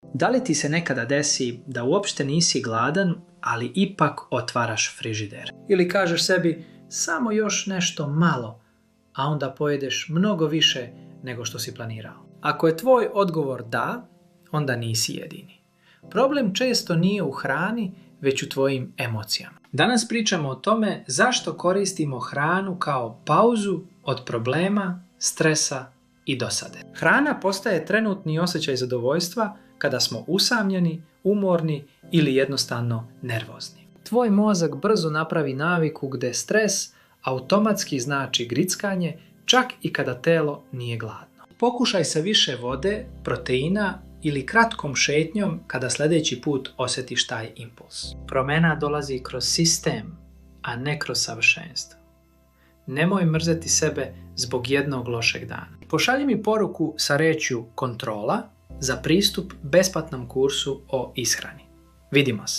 Da li ti se nekada desi da uopšte nisi gladan, ali ipak otvaraš frižider? Ili kažeš sebi samo još nešto malo, a onda pojedeš mnogo više nego što si planirao? Ako je tvoj odgovor da, onda nisi jedini. Problem često nije u hrani, već u tvojim emocijama. Danas pričamo o tome zašto koristimo hranu kao pauzu od problema, stresa i dosade. Hrana postaje trenutni osjećaj zadovoljstva kada smo usamljeni, umorni ili jednostavno nervozni. Tvoj mozak brzo napravi naviku gdje stres automatski znači grickanje čak i kada telo nije gladno. Pokušaj sa više vode, proteina ili kratkom šetnjom kada sljedeći put osjetiš taj impuls. Promjena dolazi kroz sistem, a ne kroz savršenstvo. Nemoj mrzeti sebe zbog jednog lošeg dana. Pošalji mi poruku sa rečju kontrola za pristup besplatnom kursu o ishrani. Vidimo se.